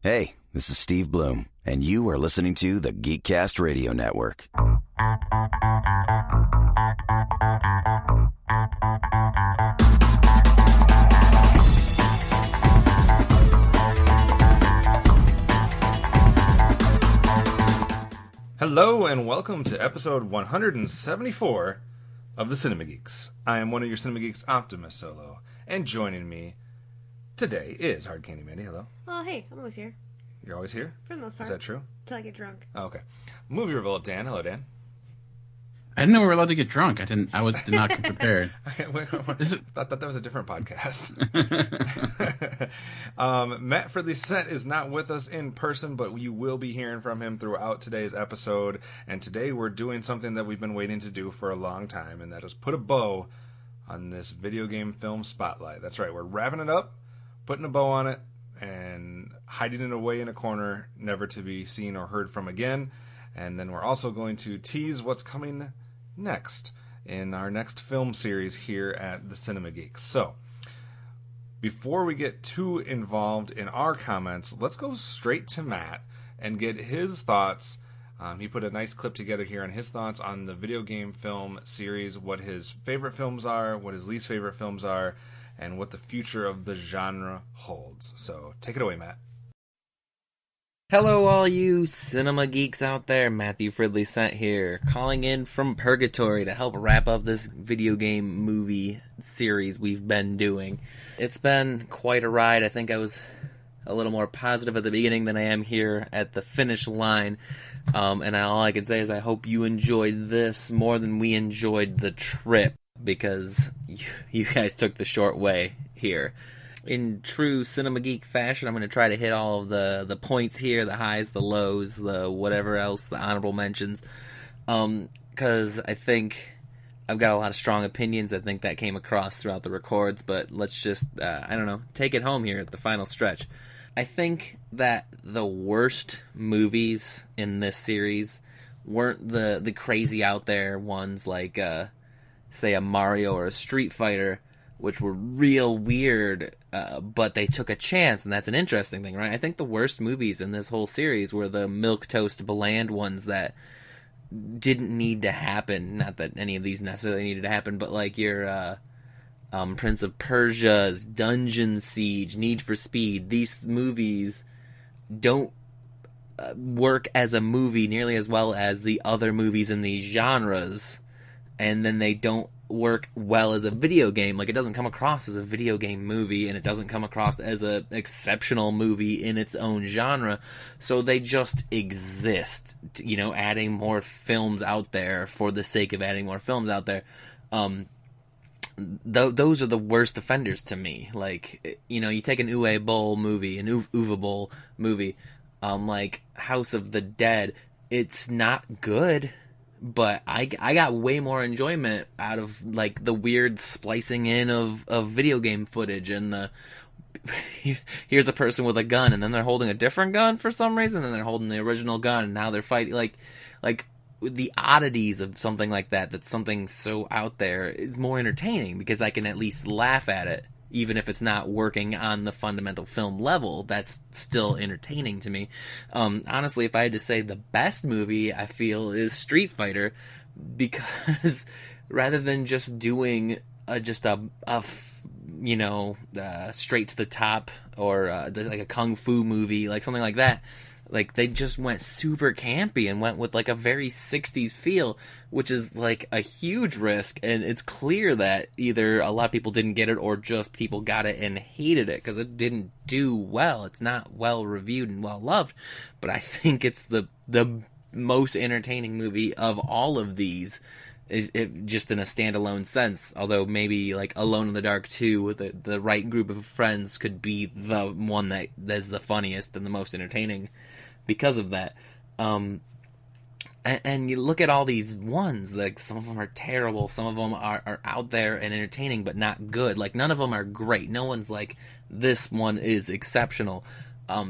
Hey, this is Steve Bloom, and you are listening to the Geekcast Radio Network. Hello and welcome to episode 174 of the Cinema Geeks. I am one of your Cinema Geeks, Optimus Solo, and joining me today is Hard Candy Mandy. Hello. Oh, hey, I'm always here. You're always here? For the most part. Is that true? Till I get drunk. Oh, okay. Movie reveal, Dan. Hello, Dan. I didn't know we were allowed to get drunk. I did not come prepared. I thought that was a different podcast. Matt Fridley-Sent is not with us in person, but you will be hearing from him throughout today's episode. And today we're doing something that we've been waiting to do for a long time, and that is put a bow on this video game film spotlight. That's right. We're wrapping it up, putting a bow on it, and hiding it away in a corner, never to be seen or heard from again. And then we're also going to tease what's coming next in our next film series here at the Cinema Geeks. So, before we get too involved in our comments, let's go straight to Matt and get his thoughts. He put a nice clip together here on his thoughts on the video game film series, what his favorite films are, what his least favorite films are, and what the future of the genre holds. So, take it away, Matt. Hello all you cinema geeks out there, Matthew Fridley-Sent here, calling in from Purgatory to help wrap up this video game movie series we've been doing. It's been quite a ride. I think I was a little more positive at the beginning than I am here at the finish line, and all I can say is I hope you enjoyed this more than we enjoyed the trip, because you guys took the short way here. In true Cinema Geek fashion, I'm going to try to hit all of the points here, the highs, the lows, the whatever else, the honorable mentions, because I think I've got a lot of strong opinions. I think that came across throughout the records, but let's just, take it home here at the final stretch. I think that the worst movies in this series weren't the crazy out there ones like, say, a Mario or a Street Fighter, which were real weird, but they took a chance, and that's an interesting thing, right? I think the worst movies in this whole series were the milquetoast bland ones that didn't need to happen. Not that any of these necessarily needed to happen, but like your Prince of Persia's, Dungeon Siege, Need for Speed. These movies don't work as a movie nearly as well as the other movies in these genres, and then they don't work well as a video game. Like, it doesn't come across as a video game movie, and it doesn't come across as an exceptional movie in its own genre, so they just exist, adding more films out there for the sake of adding more films out there. Those are the worst offenders to me. Like, you take an Uwe Boll movie, an Uwe Boll movie, like House of the Dead, it's not good, but I got way more enjoyment out of, like, the weird splicing in of video game footage, and here's a person with a gun, and then they're holding a different gun for some reason, and they're holding the original gun, and now they're fighting, like the oddities of something like that, that's something so out there, is more entertaining, because I can at least laugh at it. Even if it's not working on the fundamental film level, that's still entertaining to me. Honestly, if I had to say the best movie, I feel, is Street Fighter, because rather than just doing straight to the top, or like a kung fu movie, like something like that, like, they just went super campy and went with, like, a very 60s feel, which is, like, a huge risk, and it's clear that either a lot of people didn't get it, or just people got it and hated it, because it didn't do well. It's not well reviewed and well loved, but I think it's the most entertaining movie of all of these, just in a standalone sense, although maybe, like, Alone in the Dark 2 with the right group of friends could be the one that is the funniest and the most entertaining because of that. And you look at all these ones, like, some of them are terrible, some of them are out there and entertaining, but not good. Like, none of them are great. No one's like, this one is exceptional.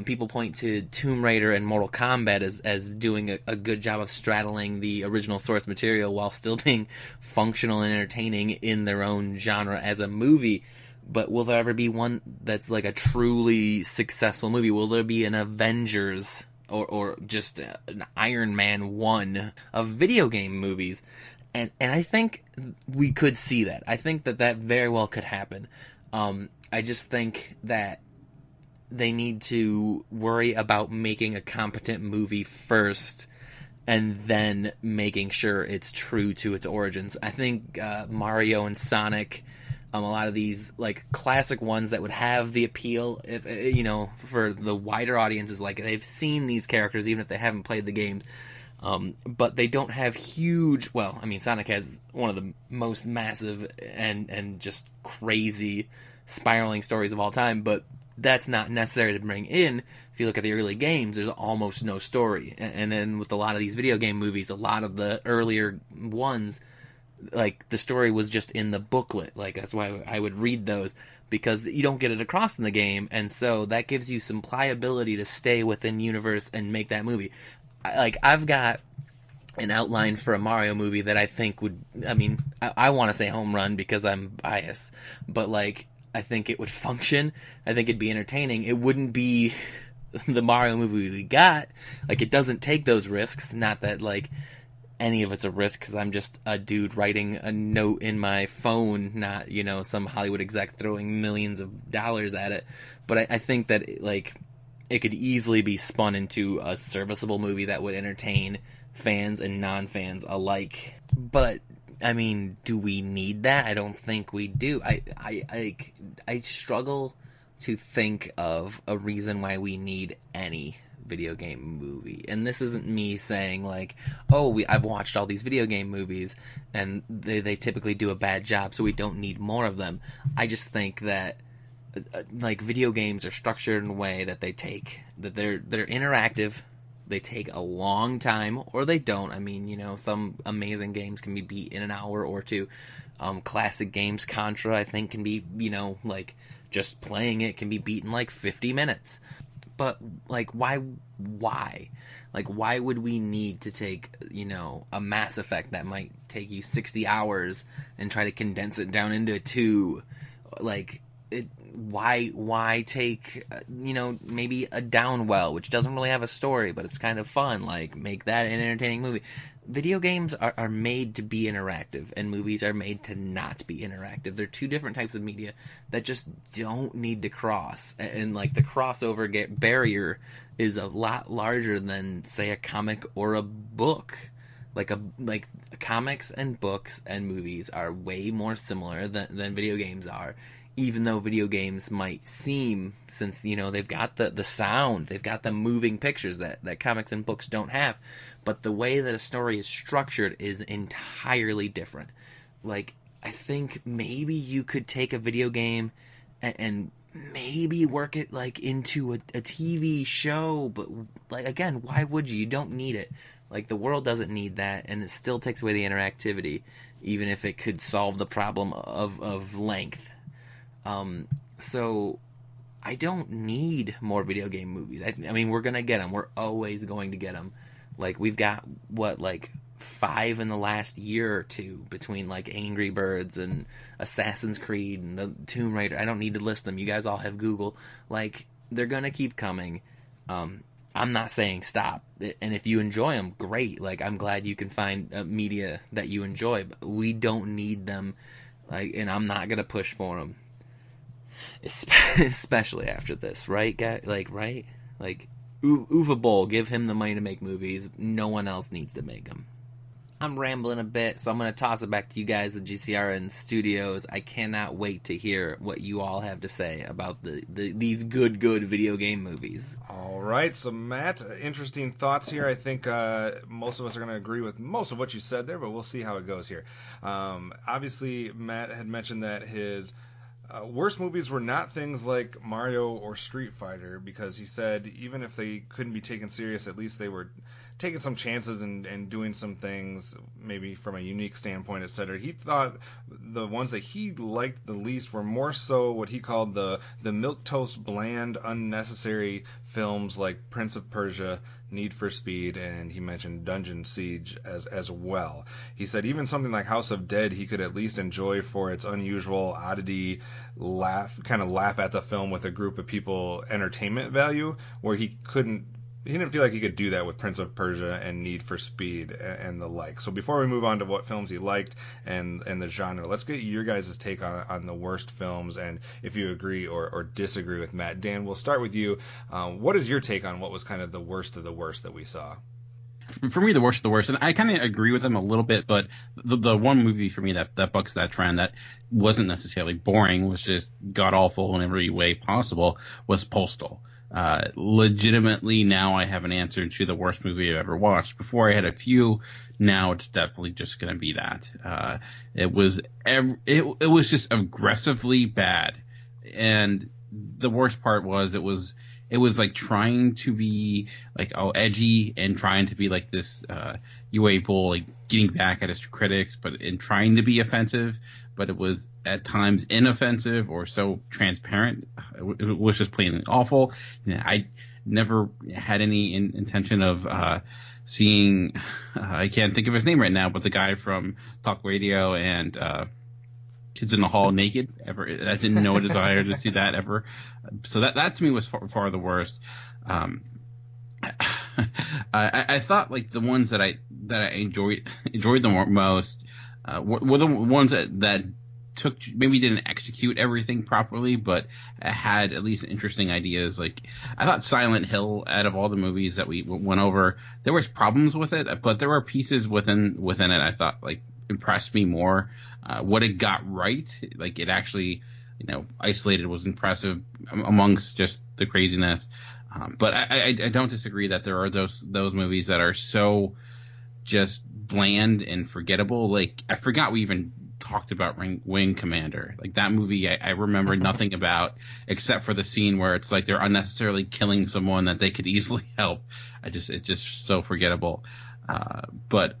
People point to Tomb Raider and Mortal Kombat as doing a good job of straddling the original source material while still being functional and entertaining in their own genre as a movie. but will there ever be one that's like a truly successful movie? Will there be an Avengers or just an Iron Man 1 of video game movies? And I think we could see that. I think that very well could happen. I just think that they need to worry about making a competent movie first and then making sure it's true to its origins. I think Mario and Sonic, a lot of these like classic ones that would have the appeal, if for the wider audiences, like they've seen these characters even if they haven't played the games, but they don't have huge. Well, I mean, Sonic has one of the most massive and just crazy spiraling stories of all time, but that's not necessary to bring in. If you look at the early games, there's almost no story. And then with a lot of these video game movies, a lot of the earlier ones, like the story was just in the booklet. Like that's why I would read those, because you don't get it across in the game. And so that gives you some pliability to stay within universe and make that movie. I've got an outline for a Mario movie that I think would, I want to say home run because I'm biased, but like, I think it would function. I think it'd be entertaining. It wouldn't be the Mario movie we got. Like, it doesn't take those risks. Not that, like, any of it's a risk, because I'm just a dude writing a note in my phone, not, some Hollywood exec throwing millions of dollars at it. But I think that, it could easily be spun into a serviceable movie that would entertain fans and non-fans alike. But do we need that? I don't think we do. I struggle to think of a reason why we need any video game movie. And this isn't me saying I've watched all these video game movies and they typically do a bad job, so we don't need more of them. I just think that video games are structured in a way that they're interactive. They take a long time, or they don't. Some amazing games can be beat in an hour or two. Classic games, Contra, I think, can be, just playing it can be beat in 50 minutes. But, why? Why would we need to take, a Mass Effect that might take you 60 hours and try to condense it down into 2? Why take, maybe a Downwell, which doesn't really have a story, but it's kind of fun, make that an entertaining movie. Video games are made to be interactive, and movies are made to not be interactive. They're two different types of media that just don't need to cross, and the crossover barrier is a lot larger than, say, a comic or a book. Comics and books and movies are way more similar than video games are. Even though video games might seem, since, they've got the sound, they've got the moving pictures that comics and books don't have. But the way that a story is structured is entirely different. I think maybe you could take a video game and maybe work it, into a TV show. But, again, why would you? You don't need it. The world doesn't need that, and it still takes away the interactivity, even if it could solve the problem of length. So I don't need more video game movies. We're going to get them. We're always going to get them. We've got, 5 in the last year or two between, Angry Birds and Assassin's Creed and the Tomb Raider. I don't need to list them. You guys all have Google. They're going to keep coming. I'm not saying stop. And if you enjoy them, great. I'm glad you can find media that you enjoy. But we don't need them. And I'm not going to push for them. Especially after this, right, guy? Right? Uwe Boll, give him the money to make movies. No one else needs to make them. I'm rambling a bit, so I'm going to toss it back to you guys, the GCRN studios. I cannot wait to hear what you all have to say about these good video game movies. All right, so Matt, interesting thoughts here. I think most of us are going to agree with most of what you said there, but we'll see how it goes here. Obviously, Matt had mentioned that his worst movies were not things like Mario or Street Fighter, because he said even if they couldn't be taken serious, at least they were taking some chances and doing some things maybe from a unique standpoint, etc. He thought the ones that he liked the least were more so what he called the milquetoast, bland, unnecessary films like Prince of Persia, Need for Speed, and he mentioned Dungeon Siege as well. He said even something like House of Dead he could at least enjoy for its unusual oddity, laugh at the film with a group of people entertainment value, where he didn't feel like he could do that with Prince of Persia and Need for Speed and the like. So before we move on to what films he liked and the genre, let's get your guys' take on the worst films and if you agree or disagree with Matt. Dan, we'll start with you. What is your take on what was kind of the worst of the worst that we saw? For me, the worst of the worst, and I kind of agree with him a little bit, but the one movie for me that bucks that trend that wasn't necessarily boring, was just god-awful in every way possible, was Postal. Legitimately, now I have an answer to the worst movie I've ever watched. Before I had a few, now it's definitely just going to be that. It was just aggressively bad, and the worst part was it was like trying to be like edgy and trying to be like this UA bull, like getting back at his critics, but in trying to be offensive. But it was at times inoffensive or so transparent. It was just plain awful. I never had any intention of seeing. I can't think of his name right now, but the guy from Talk Radio and Kids in the Hall naked ever. I didn't know a desire to see that ever. So that to me was far the worst. I thought like the ones that I enjoyed the most were the ones that maybe didn't execute everything properly, but had at least interesting ideas. Like I thought Silent Hill, out of all the movies that we went over, there was problems with it, but there were pieces within it I thought like impressed me more. What it got right, like it actually, isolated, was impressive amongst just the craziness. But I don't disagree that there are those movies that are so just bland and forgettable. Like I forgot we even talked about Wing Commander. Like that movie, I remember nothing about except for the scene where it's like they're unnecessarily killing someone that they could easily help. It's just so forgettable. But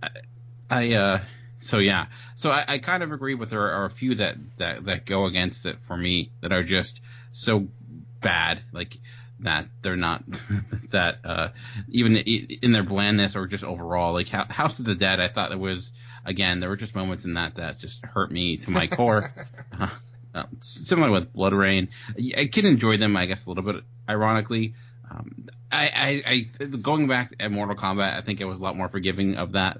So yeah, so I kind of agree with there are a few that go against it for me that are just so bad, like that they're not that even in their blandness or just overall. Like House of the Dead, I thought there were just moments in that just hurt me to my core. Similar with Blood Rain, I can enjoy them, I guess, a little bit ironically. I going back at Mortal Kombat, I think I was a lot more forgiving of that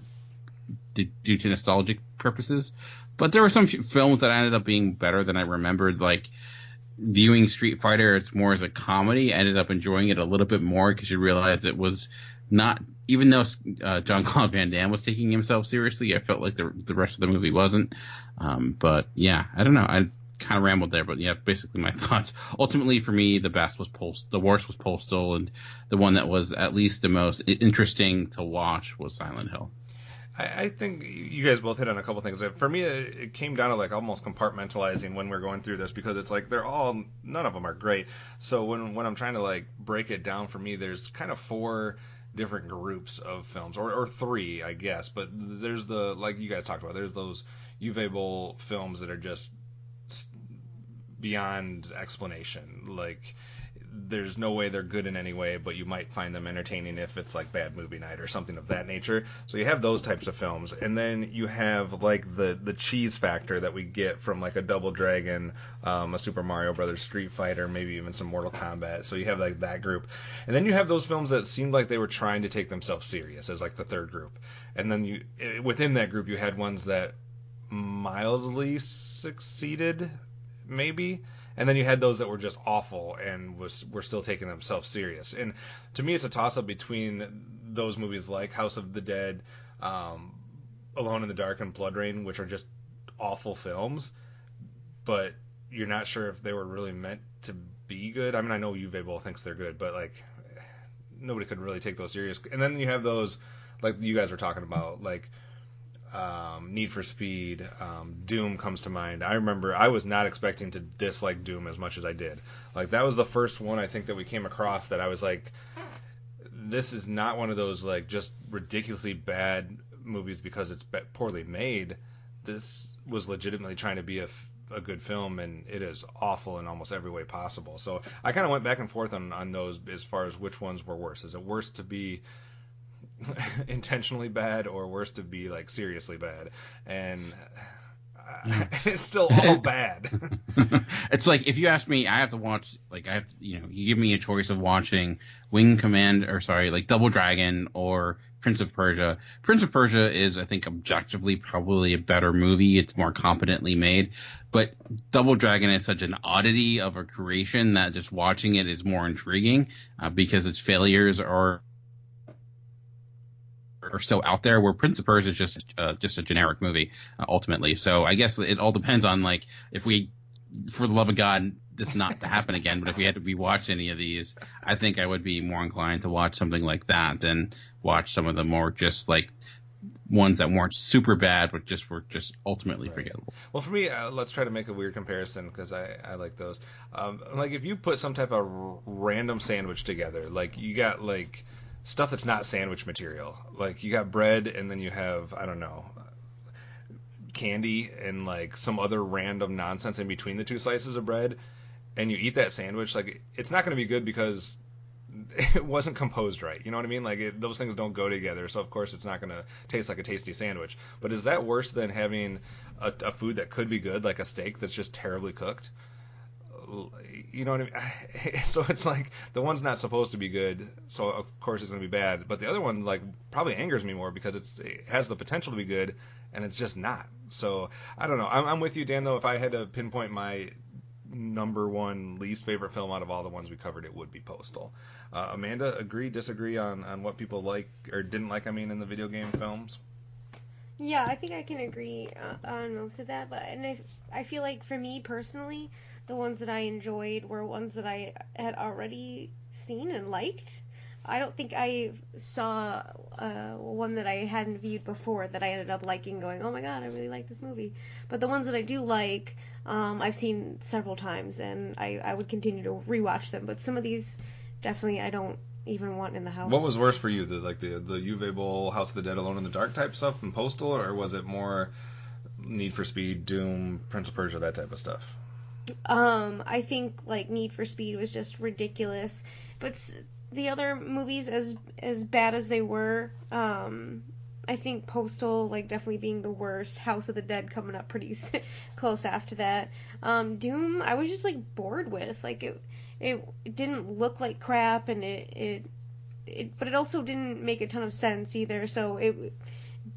due to nostalgic purposes, but there were some films that ended up being better than I remembered. Like viewing Street Fighter, it's more as a comedy. I ended up enjoying it a little bit more because you realize it was not, even though Jean-Claude Van Damme was taking himself seriously, I felt like the rest of the movie wasn't. But yeah, I don't know. I kind of rambled there, but yeah, basically my thoughts. Ultimately, for me, the worst was Postal, and the one that was at least the most interesting to watch was Silent Hill. I think you guys both hit on a couple things. For me, it came down to like almost compartmentalizing when we're going through this, because it's like none of them are great. So when I'm trying to like break it down, for me, there's kind of 4 different groups of films, or 3, I guess. But there's like you guys talked about, there's those Uwe Boll films that are just beyond explanation. Like there's no way they're good in any way, but you might find them entertaining if it's like Bad Movie Night or something of that nature. So you have those types of films, and then you have like the cheese factor that we get from like a Double Dragon, a Super Mario Brothers, Street Fighter, maybe even some Mortal Kombat. So you have like that group, and then you have those films that seemed like they were trying to take themselves serious as like the third group, and then within that group you had ones that mildly succeeded, maybe. And then you had those that were just awful and were still taking themselves serious. And to me, it's a toss-up between those movies like House of the Dead, Alone in the Dark, and Blood Rain, which are just awful films, but you're not sure if they were really meant to be good. I mean, I know Uwe Boll thinks they're good, but like nobody could really take those serious. And then you have those, like you guys were talking about, like Need for Speed, Doom comes to mind. I remember I was not expecting to dislike Doom as much as I did. Like that was the first one I think that we came across that I was like, this is not one of those like just ridiculously bad movies because it's poorly made. This was legitimately trying to be a a good film, and it is awful in almost every way possible. So I kind of went back and forth on those as far as which ones were worse. Is it worse to be intentionally bad or worse to be like seriously bad? And it's still all bad. It's like, if you ask me, I have to watch, like, you give me a choice of watching Double Dragon or Prince of Persia. Prince of Persia is, I think, objectively probably a better movie. It's more competently made. But Double Dragon is such an oddity of a creation that just watching it is more intriguing because its failures are so out there, where Prince of Persia is just a generic movie ultimately. So I guess it all depends on, like, if we, for the love of God, this not to happen again, but if we had to rewatch any of these, I think I would be more inclined to watch something like that than watch some of the more just like ones that weren't super bad but were just ultimately forgettable. Well, for me, let's try to make a weird comparison because I like those. Like, if you put some type of random sandwich together, like you got like stuff that's not sandwich material. Like, you got bread, and then you have, I don't know, candy and like some other random nonsense in between the two slices of bread, and you eat that sandwich, like, it's not going to be good because it wasn't composed right. You know what I mean? Like, those things don't go together, so of course it's not going to taste like a tasty sandwich. But is that worse than having a food that could be good, like a steak that's just terribly cooked? You know what I mean? So it's like, the one's not supposed to be good, so of course it's going to be bad. But the other one, like, probably angers me more because it has the potential to be good, and it's just not. So I don't know. I'm with you, Dan, though. If I had to pinpoint my number one least favorite film out of all the ones we covered, it would be Postal. Amanda, agree, disagree on what people like or didn't like, in the video game films? Yeah, I think I can agree on most of that, I feel like for me personally, the ones that I enjoyed were ones that I had already seen and liked. I don't think I saw one that I hadn't viewed before that I ended up liking, going, oh my god, I really like this movie. But the ones that I do like, I've seen several times, and I would continue to rewatch them. But some of these, definitely, I don't even want in the house. What was worse for you, the Uwe Boll, House of the Dead, Alone in the Dark type stuff from Postal, or was it more Need for Speed, Doom, Prince of Persia, that type of stuff? I think, like, Need for Speed was just ridiculous, but the other movies, as bad as they were, I think Postal, like, definitely being the worst, House of the Dead coming up pretty close after that. Doom, I was just, like, bored with. Like, it didn't look like crap, and but it also didn't make a ton of sense either, so it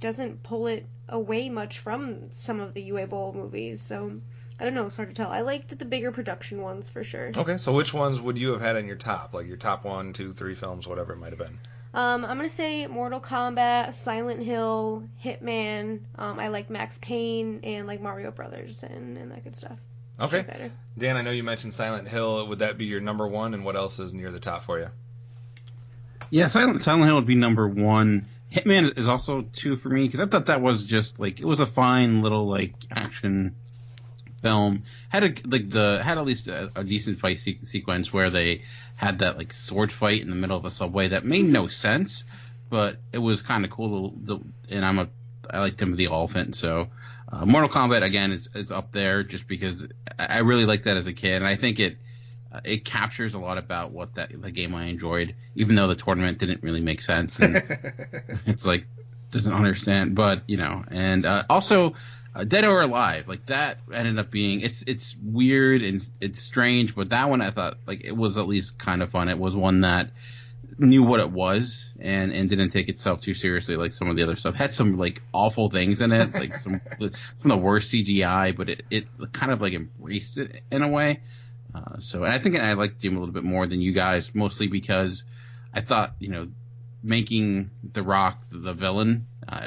doesn't pull it away much from some of the Uwe Boll movies, so I don't know, it's hard to tell. I liked the bigger production ones for sure. Okay, so which ones would you have had in your top? Like your top 1, 2, 3 films, whatever it might have been. I'm going to say Mortal Kombat, Silent Hill, Hitman. I like Max Payne and like Mario Brothers and that good stuff. Okay. Dan, I know you mentioned Silent Hill. Would that be your number 1, and what else is near the top for you? Yeah, Silent Hill would be number 1. Hitman is also 2 for me, because I thought that was just, like, it was a fine little, like, action film. Had at least a decent fight sequence where they had that, like, sword fight in the middle of a subway that made no sense, but it was kind of cool. And I like Timothy Olyphant, so Mortal Kombat again is up there just because I really liked that as a kid, and I think it captures a lot about what the game I enjoyed, even though the tournament didn't really make sense. And it's like, doesn't understand, but and also Dead or Alive, like that ended up being, it's weird and it's strange, but that one I thought, like, it was at least kind of fun. It was one that knew what it was and didn't take itself too seriously like some of the other stuff. Had some like awful things in it, like some of the worst CGI, but it kind of like embraced it in a way. And I think I liked him a little bit more than you guys, mostly because I thought, making The Rock the villain,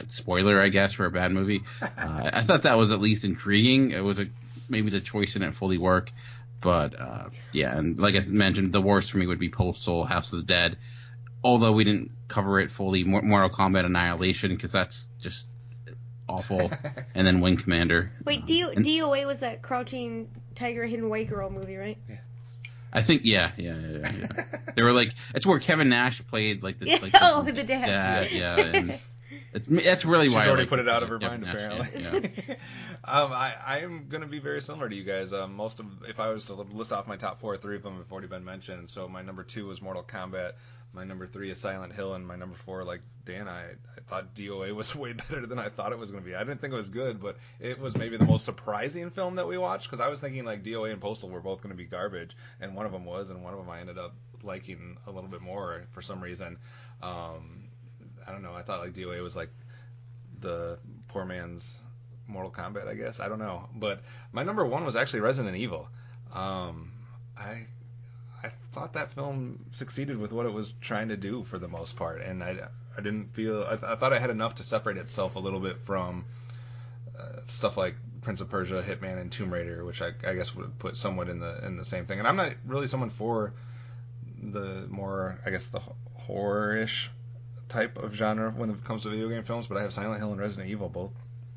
spoiler, I guess, for a bad movie, I thought that was at least intriguing. It was maybe the choice didn't fully work, but yeah, and like I mentioned, the worst for me would be Postal, House of the Dead, although we didn't cover it fully, Mortal Kombat Annihilation, because that's just awful, and then Wing Commander. Wait, DOA was that Crouching Tiger, Hidden White Girl movie, right? Yeah. I think, yeah. They were like, it's where Kevin Nash played like the the dad. Yeah. And That's really She's why already I put it out of Yep, her mind, naturally, apparently. yeah. I am going to be very similar to you guys. If I was to list off my top four, three of them have already been mentioned. So my number 2 was Mortal Kombat. My number 3 is Silent Hill, and my number 4, like Dan, I thought DOA was way better than I thought it was going to be. I didn't think it was good, but it was maybe the most surprising film that we watched, because I was thinking like DOA and Postal were both going to be garbage, and one of them was, and one of them I ended up liking a little bit more for some reason. I don't know. I thought like DOA was like the poor man's Mortal Kombat, I guess. I don't know. But my number 1 was actually Resident Evil. I thought that film succeeded with what it was trying to do for the most part, and I didn't feel I thought it had enough to separate itself a little bit from stuff like Prince of Persia, Hitman, and Tomb Raider, which I guess would put somewhat in the same thing. And I'm not really someone for the more, I guess, the horror-ish type of genre when it comes to video game films, but I have Silent Hill and Resident Evil both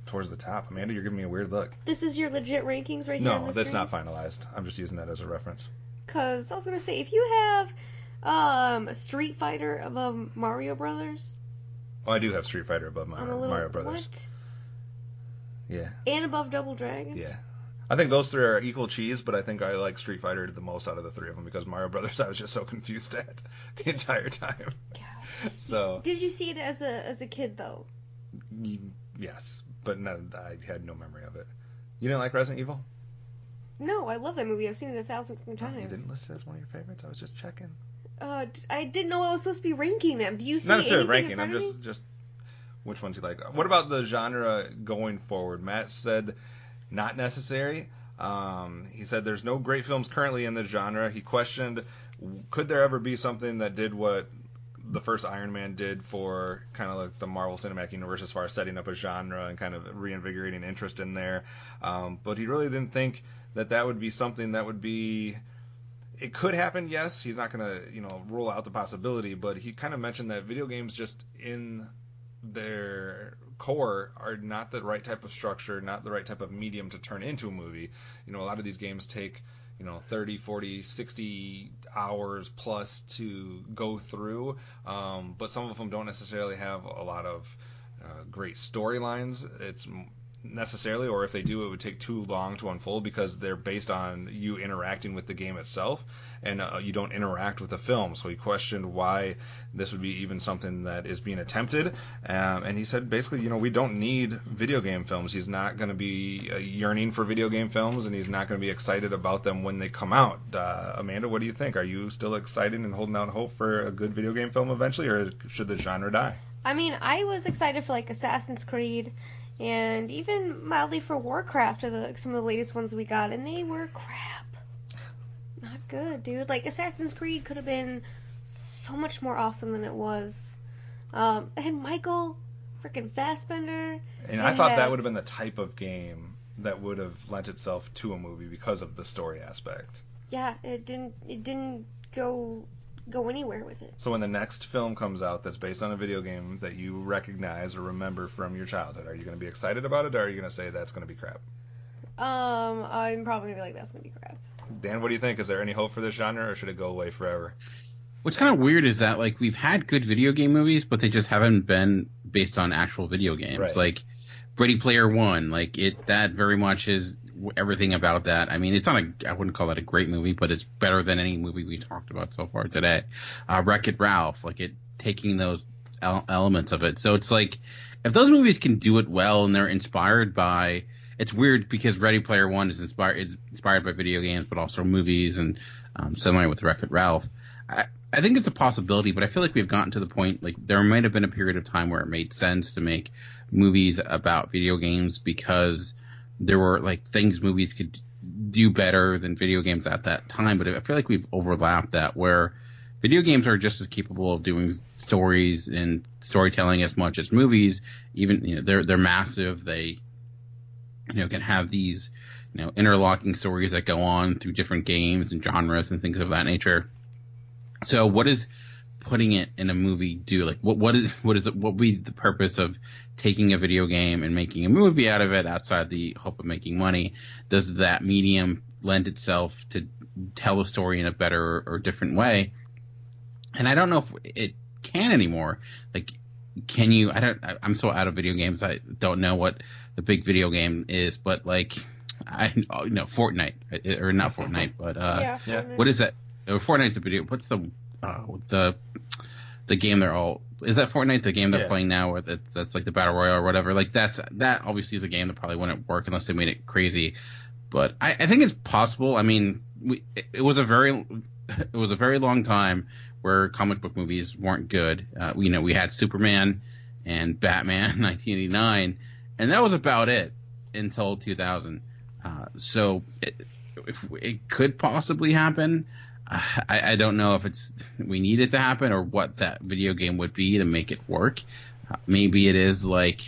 towards the top. Amanda, you're giving me a weird look. This is your legit rankings right here on No, the that's screen? not finalized. I'm just using that as a reference. Because I was going to say, if you have Street Fighter above Mario Brothers... Oh, I do have Street Fighter above I'm a little... Mario Brothers. What? Yeah. And above Double Dragon? Yeah. I think those three are equal cheese, but I think I like Street Fighter the most out of the three of them, because Mario Brothers I was just so confused at the entire time. God. So Did you see it as a kid, though? yes, but no, I had no memory of it. You didn't like Resident Evil? No, I love that movie. I've seen it 1,000 times. You didn't list it as one of your favorites? I was just checking. I didn't know I was supposed to be ranking them. Do you see Not necessarily anything ranking. in front I'm of me? just which ones you like. What about the genre going forward? Matt said not necessary. He said there's no great films currently in this genre. He questioned, could there ever be something that did what the first Iron Man did for kind of like the Marvel Cinematic Universe as far as setting up a genre and kind of reinvigorating interest in there. But he really didn't think that would be something that would be... It could happen, yes. He's not going to, rule out the possibility, but he kind of mentioned that video games just in their core are not the right type of structure, not the right type of medium to turn into a movie. A lot of these games take 30, 40, 60 hours plus to go through, but some of them don't necessarily have a lot of great storylines. It's necessarily, or if they do, it would take too long to unfold because they're based on you interacting with the game itself, and you don't interact with the film. So he questioned why this would be even something that is being attempted, and he said basically, we don't need video game films. He's not going to be yearning for video game films, and he's not going to be excited about them when they come out. Amanda, what do you think? Are you still excited and holding out hope for a good video game film eventually, or should the genre die? I mean, I was excited for like Assassin's Creed and even mildly for Warcraft, some of the latest ones we got, and they were crap. Not good, dude. Like, Assassin's Creed could have been so much more awesome than it was. And Michael freaking Fassbender. And I thought that would have been the type of game that would have lent itself to a movie because of the story aspect. Yeah, it didn't go anywhere with it. So when the next film comes out that's based on a video game that you recognize or remember from your childhood, are you going to be excited about it, or are you going to say that's going to be crap? I'm probably going to be like, that's going to be crap. Dan, what do you think? Is there any hope for this genre, or should it go away forever? What's kind of weird is that, like, we've had good video game movies, but they just haven't been based on actual video games. Right. Like, Ready Player One, that very much is everything about that. I mean, I wouldn't call that a great movie, but it's better than any movie we talked about so far today. Wreck-It Ralph, taking those elements of it. So it's like, if those movies can do it well and they're inspired by, it's weird because Ready Player One is inspired by video games, but also movies, and similar with Wreck-It Ralph. I think it's a possibility, but I feel like we've gotten to the point, there might have been a period of time where it made sense to make movies about video games because there were things movies could do better than video games at that time. But I feel like we've overlapped that, where video games are just as capable of doing stories and storytelling as much as movies. Even they're massive. They can have these interlocking stories that go on through different games and genres and things of that nature. So what is putting it in a movie do? What would be the purpose of taking a video game and making a movie out of it outside the hope of making money? Does that medium lend itself to tell a story in a better or different way? And I don't know if it can anymore. can you? I'm so out of video games. I don't know what the big video game is, but like, Fortnite or not Fortnite, but Fortnite. what is that? Fortnite's a video. What's the game they're all? Is that Fortnite? The game they're playing now, where that's like the battle royale or whatever. Like that obviously is a game that probably wouldn't work unless they made it crazy. But I think it's possible. I mean, it was a very long time where comic book movies weren't good. We had Superman and Batman in 1989, and that was about it until 2000. So it could possibly happen. I don't know if we need it to happen or what that video game would be to make it work. Maybe it is like,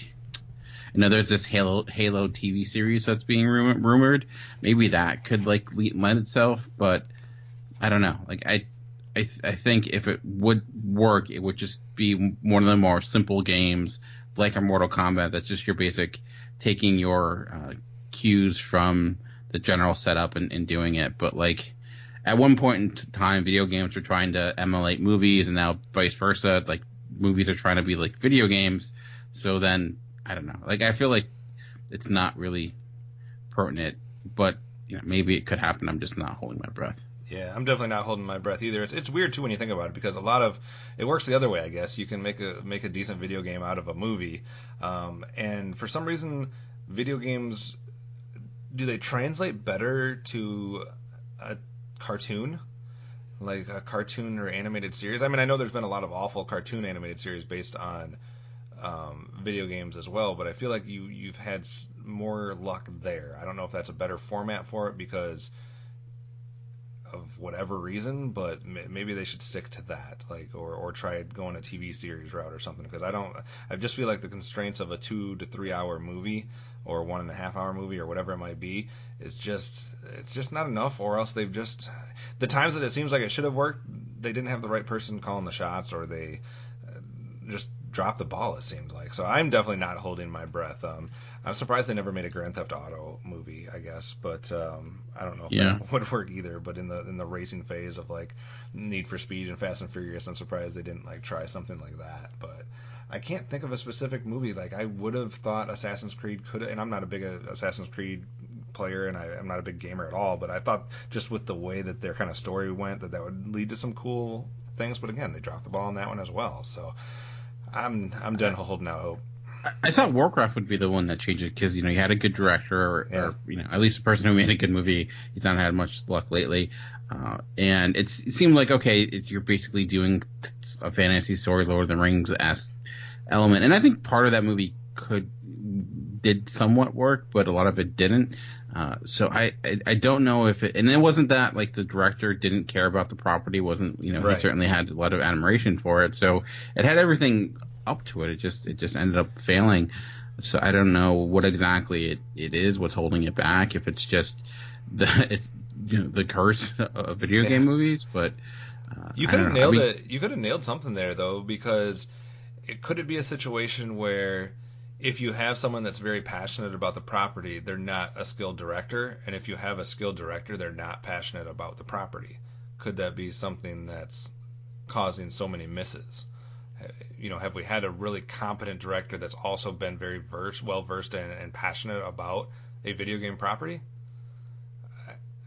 there's this Halo TV series that's being rumored. Maybe that could like lend itself, but I don't know. Like I think if it would work, it would just be one of the more simple games like a Mortal Kombat. That's just your basic taking your cues from the general setup and doing it. But like at one point in time, video games were trying to emulate movies, and now vice versa. Like movies are trying to be like video games. So then I don't know. Like I feel like it's not really pertinent, but maybe it could happen. I'm just not holding my breath. Yeah, I'm definitely not holding my breath either. It's weird too when you think about it, because a lot of it works the other way. I guess you can make a decent video game out of a movie, and for some reason, video games, do they translate better to a cartoon, like a cartoon or animated series? I mean, I know there's been a lot of awful cartoon animated series based on video games as well, but I feel like you've had more luck there. I don't know if that's a better format for it because of whatever reason, but maybe they should stick to that, like, or try going a TV series route or something, because I just feel like the constraints of a 2 to 3 hour movie or 1.5 hour movie or whatever it might be it's just not enough, or else they've just, the times that it seems like it should have worked, they didn't have the right person calling the shots, or they just dropped the ball, it seemed like. So I'm definitely not holding my breath. I'm surprised they never made a Grand Theft Auto movie, I guess, but I don't know if that would work either. But in the racing phase of like Need for Speed and Fast and Furious, I'm surprised they didn't like try something like that. But I can't think of a specific movie. Like I would have thought Assassin's Creed could, and I'm not a big Assassin's Creed player, and I'm not a big gamer at all, but I thought just with the way that their kind of story went, that would lead to some cool things. But again, they dropped the ball on that one as well. So I'm done holding out hope. I thought Warcraft would be the one that changed it, because you had a good director, or at least a person who made a good movie. He's not had much luck lately, and it seemed like you're basically doing a fantasy story, Lord of the Rings-esque element, and I think part of that movie did somewhat work, but a lot of it didn't. So I don't know if it, and it wasn't that like the director didn't care about the property, wasn't he certainly had a lot of admiration for it, so it had everything up to it. It just ended up failing. So I don't know what exactly it is, what's holding it back. If it's just the curse of video game movies, but you could have nailed it. You could have nailed something there though, because could it be a situation where if you have someone that's very passionate about the property, they're not a skilled director, and if you have a skilled director, they're not passionate about the property? Could that be something that's causing so many misses? Have we had a really competent director that's also been very well versed and passionate about a video game property?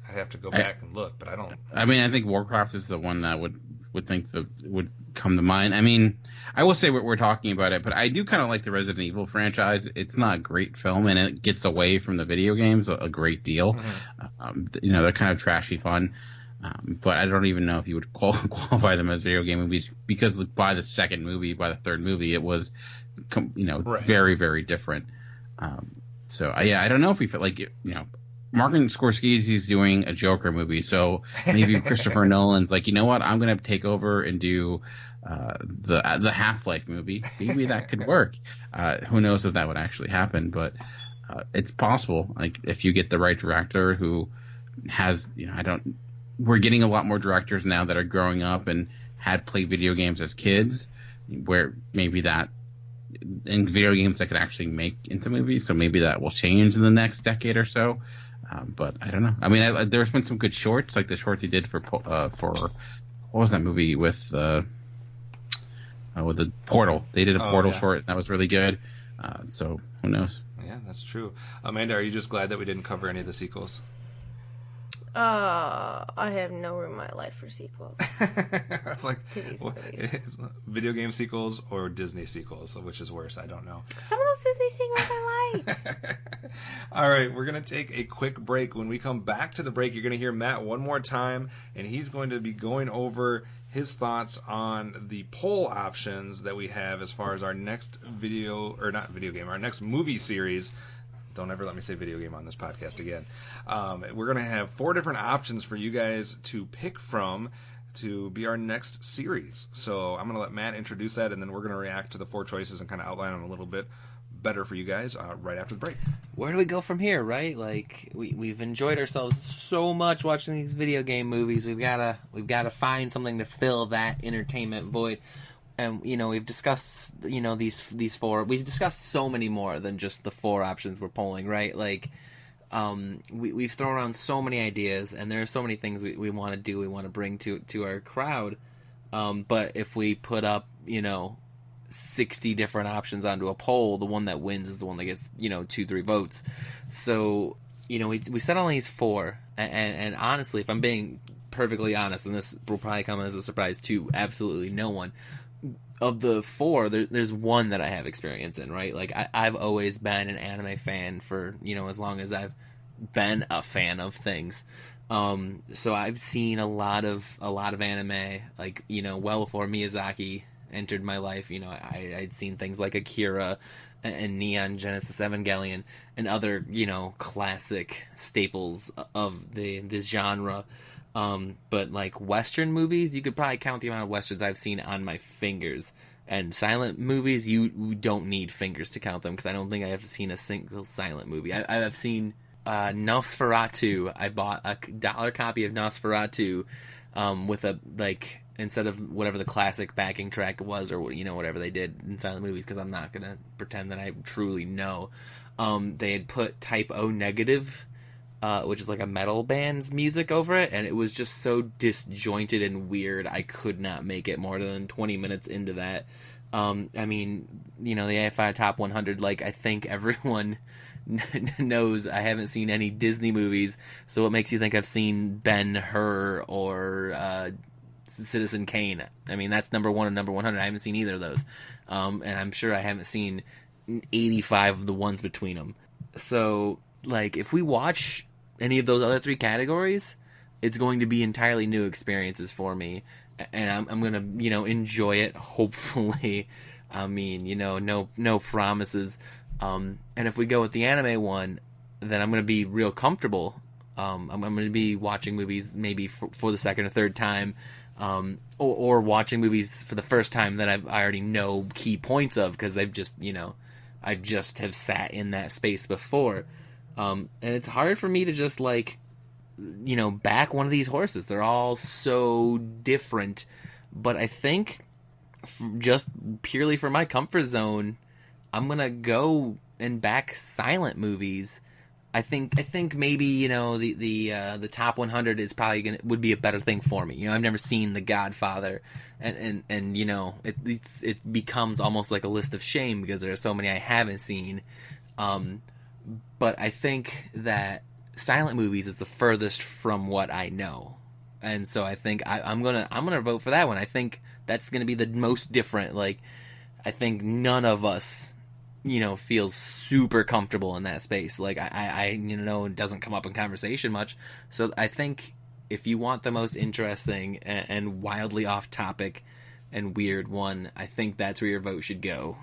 I'd have to go back and look, but I don't. I mean, I think Warcraft is the one that would would come to mind. I mean, I will say we're talking about it, but I do kind of like the Resident Evil franchise. It's not a great film, and it gets away from the video games a great deal. Mm-hmm. They're kind of trashy fun. But I don't even know if you would qualify them as video game movies, because by the third movie, it was, very, very different. So I don't know if we feel like, Martin Scorsese's doing a Joker movie, so maybe Christopher Nolan's like, you know what, I'm going to take over and do the Half-Life movie. Maybe that could work. Who knows if that would actually happen, but it's possible. Like, if you get the right director who has, we're getting a lot more directors now that are growing up and had played video games as kids, where maybe that in video games that could actually make into movies. So maybe that will change in the next decade or so. But I don't know. I mean, there's been some good shorts, like the short they did for what was that movie with with the Portal. They did a Portal yeah. short, and that was really good. So who knows? Yeah, that's true. Amanda, are you just glad that we didn't cover any of the sequels? I have no room in my life for sequels. That's like To these movies. Video game sequels or Disney sequels, which is worse? I don't know. Some of those Disney sequels I like. All right, we're going to take a quick break. When we come back to the break, you're going to hear Matt one more time, and he's going to be going over his thoughts on the poll options that we have as far as our next our next movie series. Don't ever let me say video game on this podcast again. We're going to have 4 different options for you guys to pick from to be our next series. So I'm going to let Matt introduce that, and then we're going to react to the 4 choices and kind of outline them a little bit better for you guys right after the break. Where do we go from here, right? Like we've enjoyed ourselves so much watching these video game movies. We've gotta find something to fill that entertainment void. And we've discussed these 4. We've discussed so many more than just the 4 options we're polling, right? Like we've thrown around so many ideas, and there are so many things we want to do, we want to bring to our crowd. But if we put up 60 different options onto a poll, the one that wins is the one that gets 2-3 votes. So we set on these 4, and honestly, if I'm being perfectly honest, and this will probably come as a surprise to absolutely no one, of the 4, there's one that I have experience in, right? Like I've always been an anime fan for as long as I've been a fan of things. So I've seen a lot of anime, like well before Miyazaki entered my life. I'd seen things like Akira and Neon Genesis Evangelion and other classic staples of this genre. But like Western movies, you could probably count the amount of Westerns I've seen on my fingers. And silent movies, you don't need fingers to count them, because I don't think I have seen a single silent movie. I've seen Nosferatu. I bought a $1 copy of Nosferatu with a, like, instead of whatever the classic backing track was, or whatever they did in silent movies, because I'm not gonna pretend that I truly know. They had put Type O Negative, which is like a metal band's music over it, and it was just so disjointed and weird, I could not make it more than 20 minutes into that. I mean, the AFI Top 100, like, I think everyone knows I haven't seen any Disney movies, so what makes you think I've seen Ben-Hur or Citizen Kane? I mean, that's number 1 and number 100. I haven't seen either of those. And I'm sure I haven't seen 85 of the ones between them. So, like, if we watch any of those other 3 categories, it's going to be entirely new experiences for me, and I'm gonna enjoy it, hopefully. I mean, no promises. And if we go with the anime one, then I'm gonna be real comfortable. I'm gonna be watching movies maybe for the second or third time, or watching movies for the first time that I already know key points of, because I just have sat in that space before. And it's hard for me to just, like, back one of these horses. They're all so different. But I think, just purely for my comfort zone, I'm going to go and back silent movies. I think maybe, the top 100 is probably would be a better thing for me. I've never seen The Godfather, and it becomes almost like a list of shame, because there are so many I haven't seen. But I think that silent movies is the furthest from what I know, and so I think I'm gonna vote for that one. I think that's gonna be the most different. Like, I think none of us, feels super comfortable in that space. Like, I it doesn't come up in conversation much. So I think if you want the most interesting and wildly off topic and weird one, I think that's where your vote should go.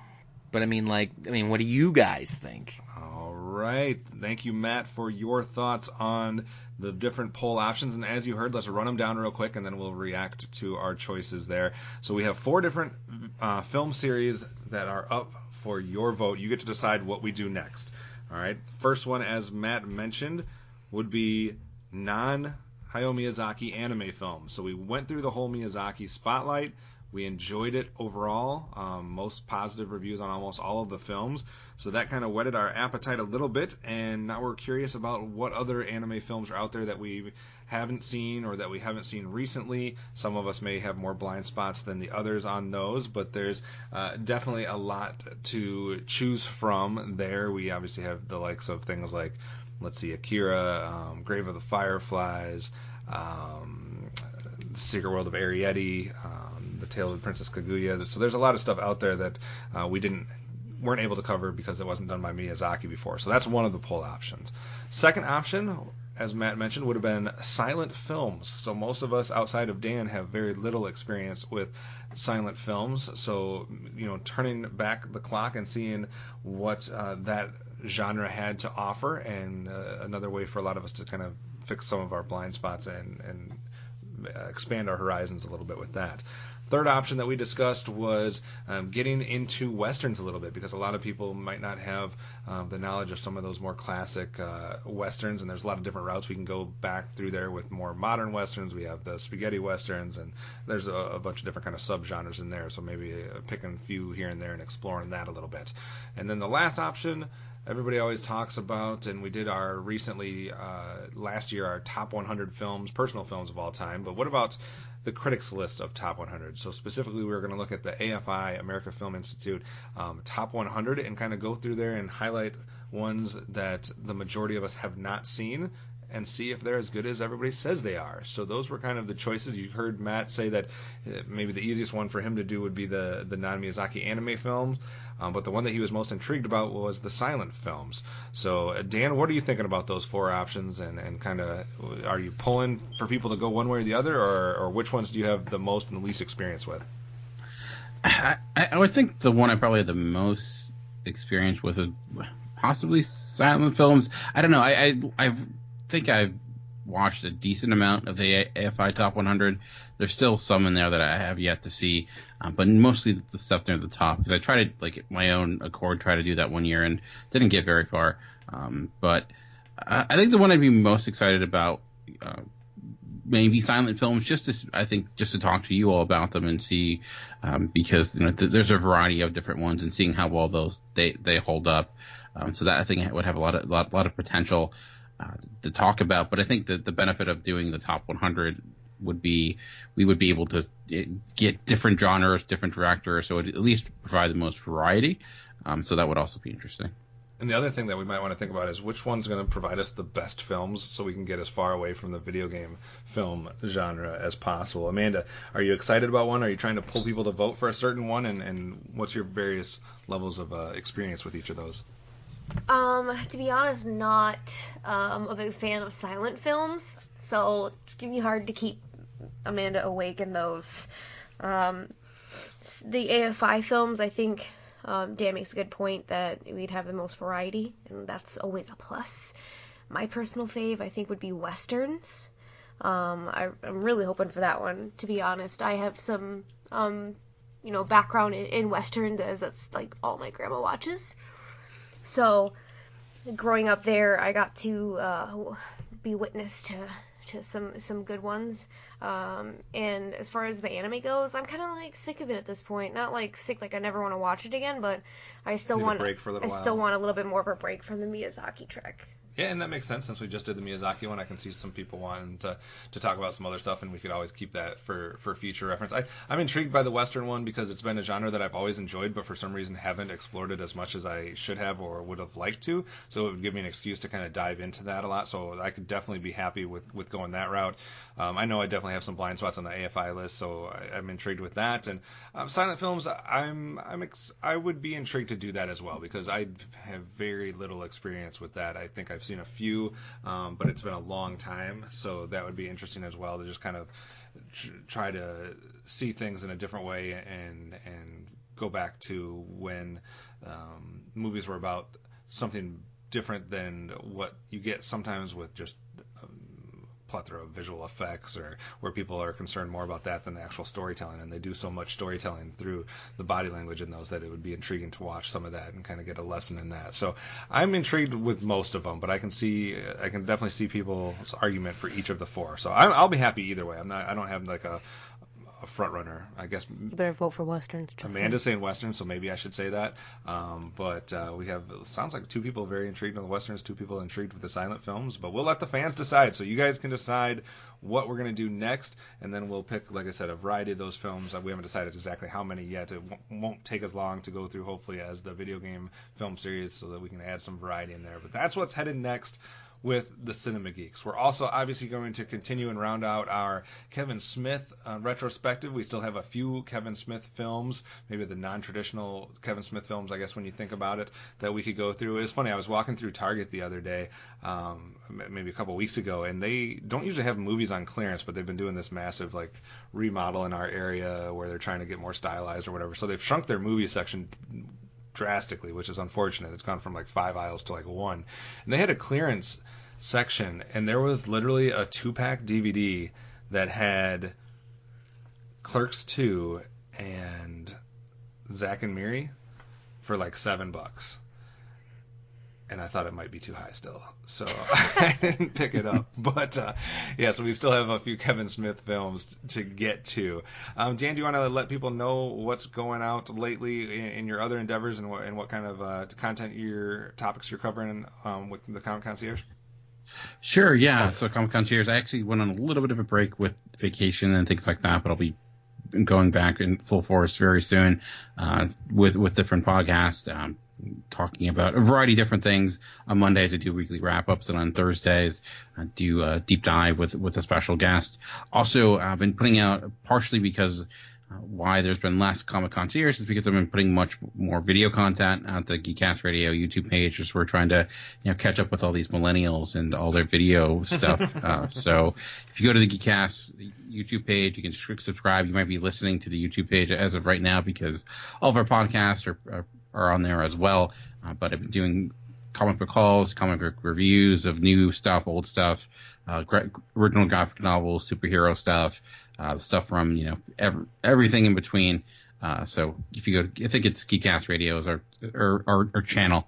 But I mean, what do you guys think? All right. Thank you, Matt, for your thoughts on the different poll options. And as you heard, let's run them down real quick, and then we'll react to our choices there. So we have 4 different film series that are up for your vote. You get to decide what we do next. All right. First one, as Matt mentioned, would be non-Hayao Miyazaki anime films. So we went through the whole Miyazaki spotlight. We enjoyed it overall. Most positive reviews on almost all of the films. So that kind of whetted our appetite a little bit, and now we're curious about what other anime films are out there that we haven't seen or that we haven't seen recently. Some of us may have more blind spots than the others on those, but there's definitely a lot to choose from there. We obviously have the likes of things like, let's see, Akira, Grave of the Fireflies, The Secret World of Arrietty, The Tale of Princess Kaguya. So there's a lot of stuff out there that we weren't able to cover because it wasn't done by Miyazaki before. So that's one of the poll options. Second option, as Matt mentioned, would have been silent films. So most of us outside of Dan have very little experience with silent films. So, turning back the clock and seeing what that genre had to offer, and another way for a lot of us to kind of fix some of our blind spots and expand our horizons a little bit with that. Third option that we discussed was getting into westerns a little bit, because a lot of people might not have the knowledge of some of those more classic westerns, and there's a lot of different routes we can go back through there with more modern westerns. We have the spaghetti westerns, and there's a bunch of different kind of subgenres in there, so maybe picking a few here and there and exploring that a little bit. And then the last option everybody always talks about, and we did our recently last year, our top 100 films, personal films of all time, but what about the critics list of top 100? So specifically, we were going to look at the AFI, American Film Institute, top 100, and kind of go through there and highlight ones that the majority of us have not seen and see if they're as good as everybody says they are. So those were kind of the choices. You heard Matt say that maybe the easiest one for him to do would be the non-Miyazaki anime films, but the one that he was most intrigued about was the silent films. So Dan, what are you thinking about those four options, and kind of, are you pulling for people to go one way or the other, or which ones do you have the most and least experience with? I would think the one I probably had the most experience with would possibly silent films. I don't know. I think I've watched a decent amount of the AFI Top 100. There's still some in there that I have yet to see, but mostly the stuff near the top, because I tried to, at my own accord, try to do that one year and didn't get very far. But I think the one I'd be most excited about, maybe silent films, just to talk to you all about them and see, because there's a variety of different ones, and seeing how well those they hold up. So that I think would have a lot of potential to talk about. But I think that the benefit of doing the top 100 would be we would be able to get different genres, different directors, so it would at least provide the most variety. So that would also be interesting. And the other thing that we might want to think about is which one's going to provide us the best films, so we can get as far away from the video game film genre as possible. Amanda, are you excited about one? Are you trying to pull people to vote for a certain one? And what's your various levels of experience with each of those? To be honest, not a big fan of silent films, so it's gonna be hard to keep Amanda awake in those. The AFI films, I think Dan makes a good point that we'd have the most variety, and that's always a plus. My personal fave, I think, would be westerns. I'm really hoping for that one, to be honest. I have some, background in westerns, as that's like all my grandma watches. So, growing up there, I got to be witness to some good ones. And as far as the anime goes, I'm kind of sick of it at this point. Not sick, I never want to watch it again, but I still want a little bit more of a break from the Miyazaki trek. Yeah, and that makes sense, since we just did the Miyazaki one. I can see some people wanting to talk about some other stuff, and we could always keep that for future reference. I'm intrigued by the Western one because it's been a genre that I've always enjoyed, but for some reason haven't explored it as much as I should have or would have liked to. So it would give me an excuse to kind of dive into that a lot. So I could definitely be happy with going that route. I know I definitely have some blind spots on the AFI list, so I'm intrigued with that. And silent films, I would be intrigued to do that as well, because I have very little experience with that. I think I've seen a few, but it's been a long time, so that would be interesting as well, to just kind of try to see things in a different way and go back to when movies were about something different than what you get sometimes with just plethora of visual effects, or where people are concerned more about that than the actual storytelling, and they do so much storytelling through the body language in those that it would be intriguing to watch some of that and kind of get a lesson in that. So I'm intrigued with most of them, but I can definitely see people's argument for each of the four. So I'll be happy either way. I don't have a front runner. I guess You better vote for Westerns. Amanda's saying Western, so maybe I should say that. But we have, it sounds like 2 people very intrigued with the Westerns, 2 people intrigued with the silent films. But we'll let the fans decide. So you guys can decide what we're going to do next, and then we'll pick, like I said, a variety of those films. We haven't decided exactly how many yet. It won't take as long to go through, hopefully, as the video game film series, so that we can add some variety in there. But that's what's headed next with the Cinema Geeks. We're also obviously going to continue and round out our Kevin Smith retrospective. We still have a few Kevin Smith films, maybe the non-traditional Kevin Smith films, I guess, when you think about it, that we could go through. It's funny, I was walking through Target the other day, maybe a couple weeks ago, and they don't usually have movies on clearance, but they've been doing this massive like remodel in our area where they're trying to get more stylized or whatever. So they've shrunk their movie section drastically, which is unfortunate. It's gone from like 5 aisles to like 1. And they had a clearance section, and there was literally a 2-pack DVD that had Clerks 2 and Zack and Miri for like $7. And I thought it might be too high still, so I didn't pick it up. But yeah, so we still have a few Kevin Smith films to get to. Dan, do you want to let people know what's going out lately in your other endeavors, and what kind of topics you're covering with the Comic Concierge? Sure, yeah. So Comic Concierge, I actually went on a little bit of a break with vacation and things like that, but I'll be going back in full force very soon with different podcasts. Talking about a variety of different things. On Mondays, I do weekly wrap-ups, and on Thursdays, I do a deep dive with a special guest. Also, I've been putting out, partially because why there's been less Comic Concierge is because I've been putting much more video content at the Geekcast Radio YouTube page, as we're trying to catch up with all these millennials and all their video stuff. So if you go to the Geekcast YouTube page, you can subscribe. You might be listening to the YouTube page as of right now because all of our podcasts are on there as well. But I've been doing comic book hauls, comic book reviews of new stuff, old stuff, original graphic novels, superhero stuff, stuff from everything in between. So if you go, I think it's Geekcast Radio is our channel,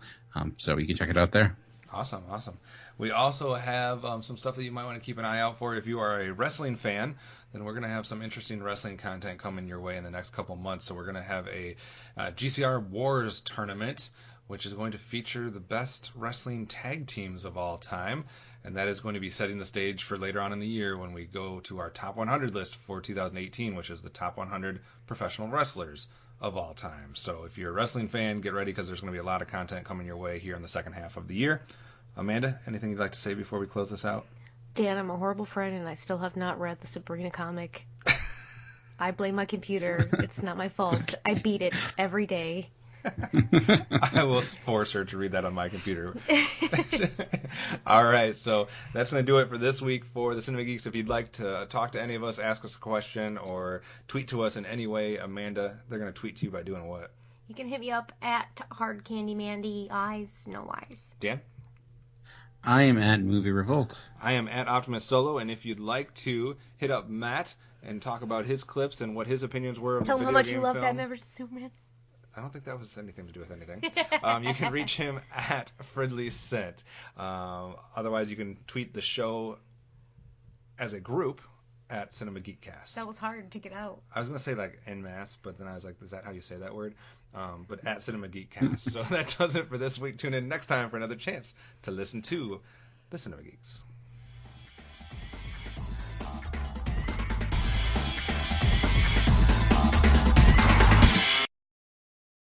so you can check it out there. Awesome. We also have some stuff that you might want to keep an eye out for. If you are a wrestling fan, then we're going to have some interesting wrestling content coming your way in the next couple months. So we're going to have a GCR Wars tournament, which is going to feature the best wrestling tag teams of all time. And that is going to be setting the stage for later on in the year when we go to our top 100 list for 2018, which is the top 100 professional wrestlers of all time. So if you're a wrestling fan, get ready, because there's going to be a lot of content coming your way here in the second half of the year. Amanda, anything you'd like to say before we close this out? Dan, I'm a horrible friend, and I still have not read the Sabrina comic. I blame my computer. It's not my fault. I beat it every day. I will force her to read that on my computer. All right, so that's going to do it for this week for the Cinema Geeks. If you'd like to talk to any of us, ask us a question, or tweet to us in any way, Amanda, they're going to tweet to you by doing what? You can hit me up at Hard Candy Mandy, eyes, no eyes. Dan? I am at Movie Revolt. I am at Optimus Solo, and if you'd like to hit up Matt and talk about his clips and what his opinions were of Tell the him video how much game you love film, Batman vs. Superman. I don't think that was anything to do with anything. You can reach him at Fridley Scent. Otherwise, you can tweet the show as a group at Cinema Geekcast. That was hard to get out. I was going to say like en masse, but then I was like, is that how you say that word? But at Cinema Geekcast. So that does it for this week. Tune in next time for another chance to listen to the Cinema Geeks.